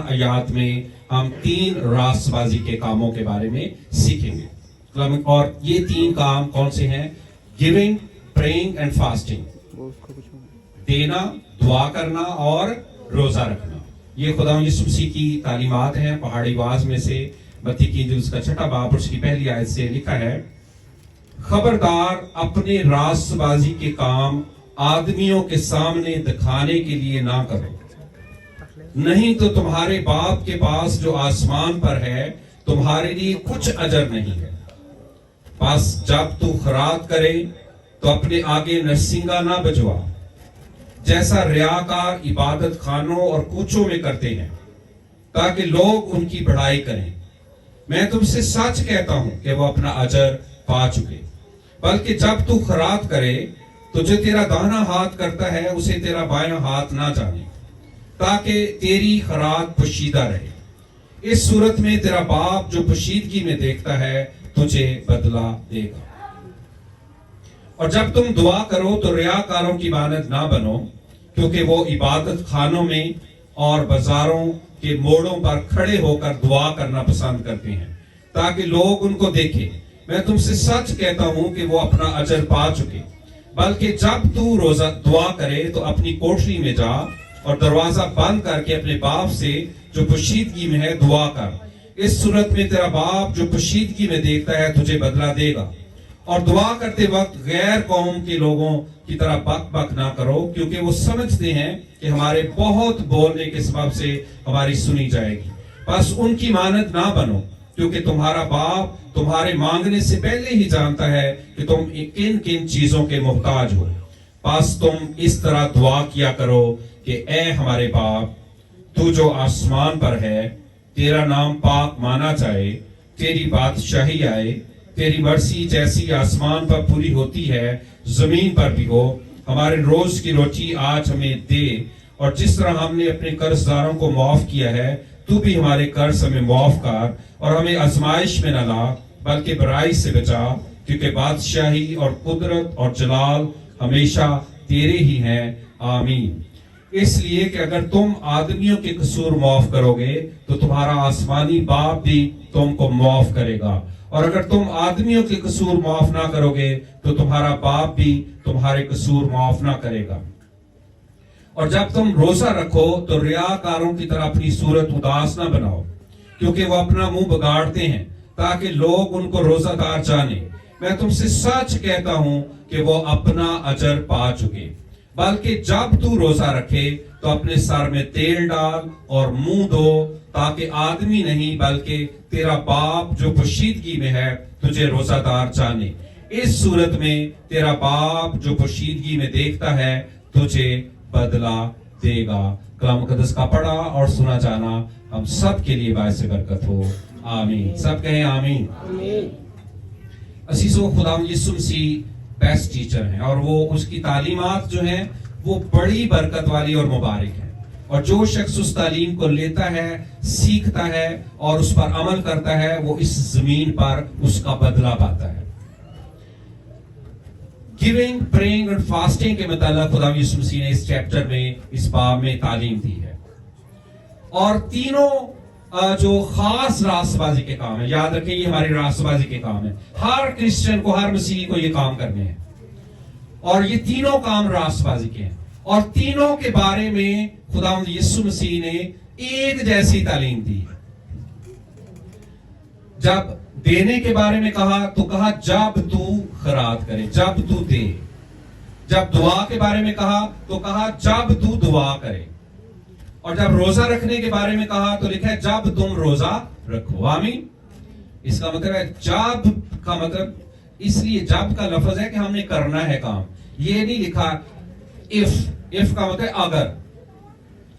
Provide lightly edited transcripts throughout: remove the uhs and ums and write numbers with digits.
آیات میں ہم 3 راست بازی کے کاموں کے بارے میں سیکھیں گے، اور یہ 3 کام کون سے ہیں؟ گیونگ، پریئنگ اینڈ فاسٹنگ، دینا، دعا کرنا اور روزہ رکھنا۔ یہ خدا یسوع مسیح کی تعلیمات ہیں پہاڑی واز میں سے، متی کی انجیل اس کا 6 باب اور اس کی پہلی آیت سے لکھا ہے، خبردار اپنے راست بازی کے کام آدمیوں کے سامنے دکھانے کے لیے نہ کرو، نہیں تو تمہارے باپ کے پاس جو آسمان پر ہے تمہارے لیے کچھ اجر نہیں ہے۔ بس جب تو خیرات کرے تو اپنے آگے نرسنگا نہ بجوا، جیسا ریاکار عبادت خانوں اور کوچوں میں کرتے ہیں، تاکہ لوگ ان کی بڑائی کریں۔ میں تم سے سچ کہتا ہوں کہ وہ اپنا اجر پا چکے۔ بلکہ جب تو خیرات کرے تو جو تیرا داہنا ہاتھ کرتا ہے اسے تیرا بایاں ہاتھ نہ جانے، تاکہ تیری خیرات پوشیدہ رہے۔ اس صورت میں تیرا باپ جو پوشیدگی میں دیکھتا ہے تجھے بدلہ دے گا۔ اور جب تم دعا کرو تو ریاکاروں کی مانند نہ بنو، کیونکہ وہ عبادت خانوں میں اور بازاروں کے موڑوں پر کھڑے ہو کر دعا کرنا پسند کرتے ہیں تاکہ لوگ ان کو دیکھیں۔ میں تم سے سچ کہتا ہوں کہ وہ اپنا اجر پا چکے۔ بلکہ جب تو روزہ دعا کرے تو اپنی کوٹری میں جا اور دروازہ بند کر کے اپنے باپ سے جو پوشیدگی میں ہے دعا کر۔ اس صورت میں تیرا باپ جو پوشیدگی میں دیکھتا ہے تجھے بدلہ دے گا۔ اور دعا کرتے وقت غیر قوم کے لوگوں کی طرح بک بک نہ کرو، کیونکہ وہ سمجھتے ہیں کہ ہمارے بہت بولنے کے سبب سے ہماری سنی جائے گی۔ بس ان کی مانند نہ بنو، کیونکہ تمہارا باپ تمہارے مانگنے سے پہلے ہی جانتا ہے کہ تم کن کن چیزوں کے محتاج ہو۔ بس تم اس طرح دعا کیا کرو کہ اے ہمارے باپ، تو جو آسمان پر ہے، تیرا نام پاک مانا جائے، تیری بادشاہی آئے، تیری مرضی جیسی آسمان پر پوری ہوتی ہے زمین پر بھی ہو۔ ہمارے روز کی روٹی آج ہمیں دے، اور جس طرح ہم نے اپنے قرض داروں کو معاف کیا ہے تو بھی ہمارے قرض ہمیں معاف کر، اور ہمیں آزمائش میں نہ لا بلکہ برائی سے بچا، کیونکہ بادشاہی اور قدرت اور جلال ہمیشہ تیرے ہی ہیں، آمین۔ اس لیے کہ اگر تم آدمیوں کے قصور معاف کرو گے تو تمہارا آسمانی باپ بھی تم کو معاف کرے گا، اور اگر تم آدمیوں کے قصور معاف نہ کرو گے تو تمہارا باپ بھی تمہارے قصور معاف نہ کرے گا۔ اور جب تم روزہ رکھو تو ریاکاروں کی طرح اپنی صورت اداس نہ بناؤ، کیونکہ وہ اپنا منہ بگاڑتے ہیں تاکہ لوگ ان کو روزہ دار جانیں۔ میں تم سے سچ کہتا ہوں کہ وہ اپنا اجر پا چکے۔ بلکہ جب تو روزہ رکھے تو اپنے سر میں تیل ڈال اور منہ دھو، تاکہ آدمی نہیں بلکہ تیرا باپ جو پوشیدگی میں ہے تجھے روزہ دار جانے۔ اس صورت میں تیرا باپ جو پوشیدگی میں دیکھتا ہے تجھے بدلہ دے گا۔ کلام مقدس کا پڑھا اور سنا جانا ہم سب کے لیے باعث برکت ہو، آمین۔ سب کہیں آمین۔ عزیزو، خداوند یسوع مسیح بیسٹ ٹیچر ہیں، اور وہ اس کی تعلیمات جو ہیں وہ بڑی برکت والی اور مبارک ہیں، اور جو شخص اس تعلیم کو لیتا ہے، سیکھتا ہے اور اس پر عمل کرتا ہے، وہ اس زمین پر اس کا بدلہ پاتا ہے۔ گیونگ، پریئنگ اور فاسٹنگ کے متعلق خدا یسوع مسیح نے اس چیپٹر میں، اس باب میں تعلیم دی ہے، اور تینوں جو خاص راست بازی کے کام ہیں، یاد رکھیں یہ ہماری راست بازی کے کام ہیں، ہر کرسچن کو، ہر مسیحی کو یہ کام کرنے ہیں، اور یہ تینوں کام راست بازی کے ہیں، اور تینوں کے بارے میں خداوند یسوع مسیح نے ایک جیسی تعلیم دی ہے۔ جب دینے کے بارے میں کہا تو کہا جب تو خیرات کرے، جب تو دے۔ جب دعا کے بارے میں کہا تو کہا جب تو دعا کرے، اور جب روزہ رکھنے کے بارے میں کہا تو لکھا ہے جب تم روزہ رکھو، آمین۔ اس کا مطلب ہے جب کا مطلب اس لیے جب کا لفظ ہے کہ ہم نے کرنا ہے کام، یہ نہیں لکھا if کا مطلب اگر،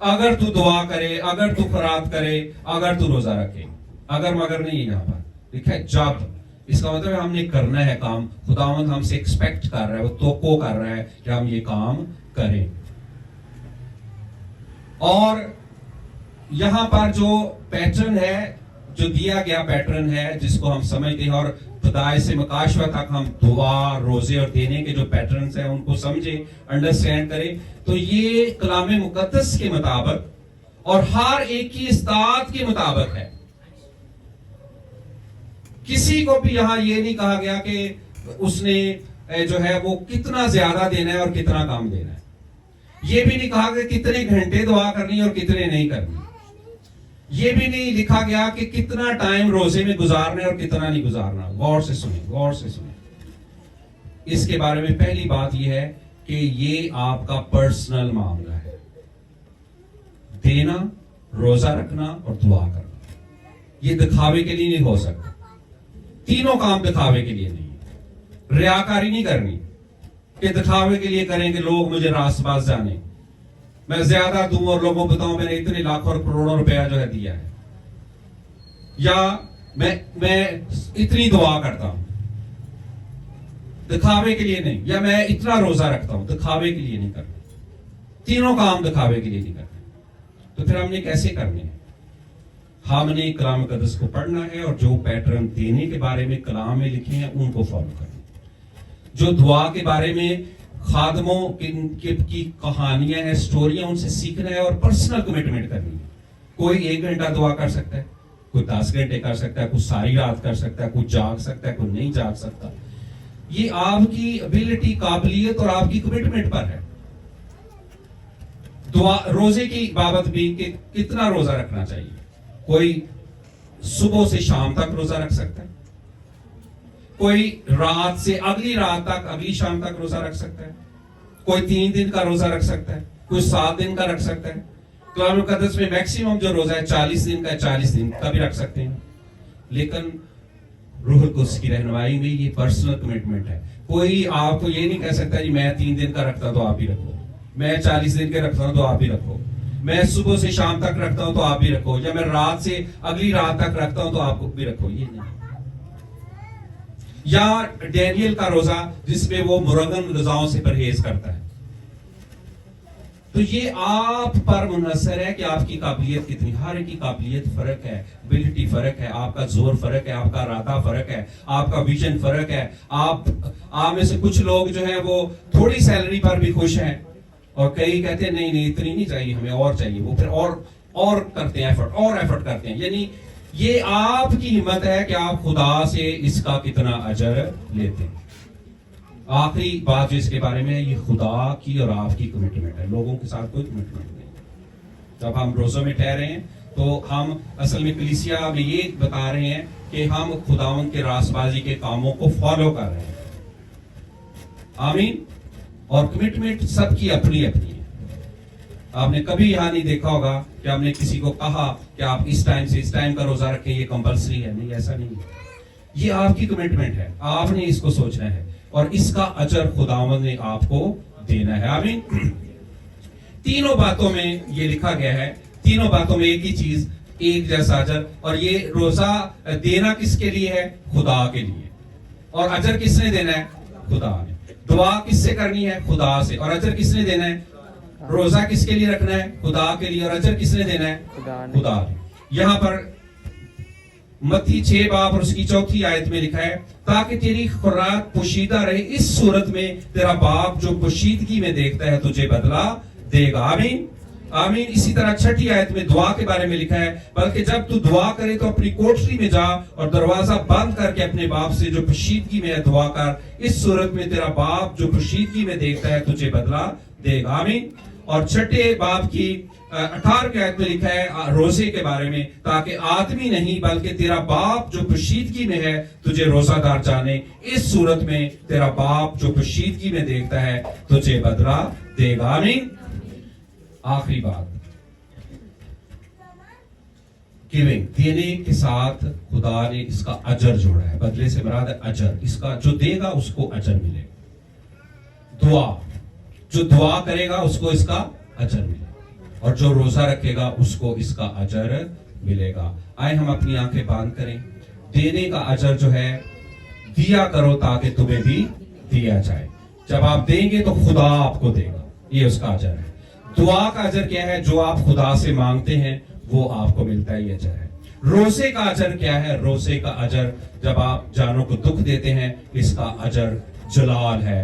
اگر تو دعا کرے، اگر تو خیرات کرے، اگر تو روزہ رکھے، اگر مگر نہیں ہے یہاں پر لکھا ہے جب۔ اس کا مطلب ہے ہم نے کرنا ہے کام، خداوند ہم سے ایکسپیکٹ کر رہا ہے، وہ توقع کر رہا ہے کہ ہم یہ کام کریں۔ اور یہاں پر جو پیٹرن ہے، جو دیا گیا پیٹرن ہے جس کو ہم سمجھتے ہیں، اور خدائے سے مکاشفہ تک ہم دعا، روزے اور دینے کے جو پیٹرنز ہیں ان کو سمجھیں، انڈرسٹینڈ کریں، تو یہ کلام مقدس کے مطابق اور ہر ایک کی استطاعت کے مطابق ہے. کسی کو بھی یہاں یہ نہیں کہا گیا کہ اس نے جو ہے وہ کتنا زیادہ دینا ہے اور کتنا کام دینا ہے. یہ بھی نہیں کہا گیا کتنے گھنٹے دعا کرنی اور کتنے نہیں کرنی. یہ بھی نہیں لکھا گیا کہ کتنا ٹائم روزے میں گزارنا ہے اور کتنا نہیں گزارنا. غور سے سنیں، غور سے سنیں. اس کے بارے میں پہلی بات یہ ہے کہ یہ آپ کا پرسنل معاملہ ہے. دینا، روزہ رکھنا اور دعا کرنا، یہ دکھاوے کے لیے نہیں ہو سکتا. تینوں کام دکھاوے کے لیے نہیں. ریاکاری نہیں کرنی کہ دکھاوے کے لیے کریں کہ لوگ مجھے راست باز جانے، میں زیادہ دوں اور لوگوں کو بتاؤں میں نے اتنے لاکھوں اور کروڑوں روپیہ جو ہے دیا ہے، یا میں اتنی دعا کرتا ہوں، دکھاوے کے لیے نہیں. یا میں اتنا روزہ رکھتا ہوں، دکھاوے کے لیے نہیں کرنا. تینوں کام دکھاوے کے لیے نہیں کرنا. تو پھر ہم نے کیسے کرنے ہیں؟ ہم نے کلام مقدس کو پڑھنا ہے اور جو پیٹرن دینے کے بارے میں کلام میں لکھے ہیں ان کو فالو کرنا. جو دعا کے بارے میں خادموں کی کہانیاں ہیں، سٹوریاں، ان سے سیکھنا ہے اور پرسنل کمٹمنٹ کرنی ہے. کوئی 1 گھنٹہ دعا کر سکتا ہے، کوئی 10 گھنٹے کر سکتا ہے، کوئی ساری رات کر سکتا ہے، کوئی جاگ سکتا ہے، کوئی نہیں جاگ سکتا. یہ آپ کی ابیلٹی، قابلیت اور آپ کی کمٹمنٹ پر ہے. دعا روزے کی بابت بھی کہ کتنا روزہ رکھنا چاہیے. کوئی صبح سے شام تک روزہ رکھ سکتا ہے، کوئی رات سے اگلی رات تک، اگلی شام تک روزہ رکھ سکتا ہے، کوئی 3 دن کا روزہ رکھ سکتا ہے، کوئی 7 دن کا رکھ سکتا ہے. کلام مقدس میں میکسیمم جو روزہ ہے 40 دن کا ہے، 40 دن کا بھی رکھ سکتے ہیں. لیکن روح القدس کی رہنمائی میں یہ پرسنل کمٹمنٹ ہے. کوئی آپ کو یہ نہیں کہہ سکتا جی میں 3 دن کا رکھتا تو آپ بھی رکھو، میں 40 دن کے رکھتا ہوں تو آپ بھی رکھو، میں صبح سے شام تک رکھتا ہوں تو آپ بھی رکھو، یا میں رات سے اگلی رات تک رکھتا ہوں تو آپ بھی رکھو. یہ نہیں. یا ڈینیل کا روزہ جس میں وہ مرغن غذاؤں سے پرہیز کرتا ہے. تو یہ آپ پر منحصر ہے کہ آپ کی قابلیت کتنی. ہر ایک کی قابلیت فرق ہے، ابیلٹی فرق ہے، آپ کا زور فرق ہے، آپ کا ارادہ فرق ہے، آپ کا ویژن فرق ہے. آپ میں سے کچھ لوگ جو ہیں وہ تھوڑی سیلری پر بھی خوش ہیں اور کئی کہتے ہیں نہیں اتنی نہیں چاہیے، ہمیں اور چاہیے. وہ پھر اور کرتے ہیں، ایفرٹ کرتے ہیں. یعنی یہ آپ کی ہمت ہے کہ آپ خدا سے اس کا کتنا اجر لیتے ہیں. آخری بات جو اس کے بارے میں ہے، یہ خدا کی اور آپ کی کمٹمنٹ ہے. لوگوں کے ساتھ کوئی کمٹمنٹ نہیں. جب ہم روزوں میں ٹھہرے ہیں تو ہم اصل میں کلیسیا میں یہ بتا رہے ہیں کہ ہم خداوند کے راست بازی کے کاموں کو فالو کر رہے ہیں. آمین. اور کمٹمنٹ سب کی اپنی اپنی ہے. آپ نے کبھی یہاں نہیں دیکھا ہوگا کہ ہم نے کسی کو کہا کہ آپ اس ٹائم سے اس ٹائم کا روزہ رکھیں، یہ کمپلسری ہے. نہیں، ایسا نہیں ہے. یہ آپ کی کمٹمنٹ ہے، آپ نے اس کو سوچنا ہے اور اس کا اجر خداوند نے آپ کو دینا ہے. آمین. تینوں باتوں میں یہ لکھا گیا ہے، تینوں باتوں میں ایک ہی چیز، ایک جیسا اجر. اور یہ روزہ دینا کس کے لیے ہے؟ خدا کے لیے. اور اجر کس نے دینا ہے؟ خدا نے. دعا کس سے کرنی ہے؟ خدا سے. اور اجر کس نے دینا ہے؟ روزہ کس کے لیے رکھنا ہے؟ خدا کے لیے. اور اجر کس نے دینا ہے؟ خدا نے. یہاں پر متی 6 باب اور اس کی 4 آیت میں لکھا ہے تاکہ تیری خوراک پوشیدہ رہے، اس صورت میں تیرا باپ جو پوشیدگی میں دیکھتا ہے تجھے بدلہ دے گا. آمین. آمین. اسی طرح 6 آیت میں دعا کے بارے میں لکھا ہے بلکہ جب تو دعا کرے تو اپنی کوٹری میں جا اور دروازہ بند کر کے اپنے باپ سے جو پوشیدگی میں دعا کر، اس صورت میں تیرا باپ جو پوشیدگی میں دیکھتا ہے تجھے بدلہ دے گا. آمین. اور 6 باب کی 18 آیت میں لکھا ہے روزے کے بارے میں تاکہ آدمی نہیں بلکہ تیرا باپ جو پوشیدگی میں ہے تجھے روزہ دار جانے، اس صورت میں تیرا باپ جو پوشیدگی میں دیکھتا ہے تجھے بدلہ دے گا. آمین. آخری بات، گیونگ، دینے کے ساتھ خدا نے اس کا اجر جوڑا ہے. بدلے سے مراد ہے اجر. اس کا جو دے گا اس کو اجر ملے گا. دعا، جو دعا کرے گا اس کو اس کا اجر ملے گا، اور جو روزہ رکھے گا اس کو اس کا اجر ملے گا. آئے ہم اپنی آنکھیں بند کریں. دینے کا اجر جو ہے، دیا کرو تاکہ تمہیں بھی دیا جائے. جب آپ دیں گے تو خدا آپ کو دے گا، یہ اس کا اجر ہے. دعا کا اجر کیا ہے؟ جو آپ خدا سے مانگتے ہیں وہ آپ کو ملتا ہے، یہ اجر ہے. روزے کا اجر کیا ہے؟ روزے کا اجر جب آپ جانوں کو دکھ دیتے ہیں، اس کا اجر جلال ہے،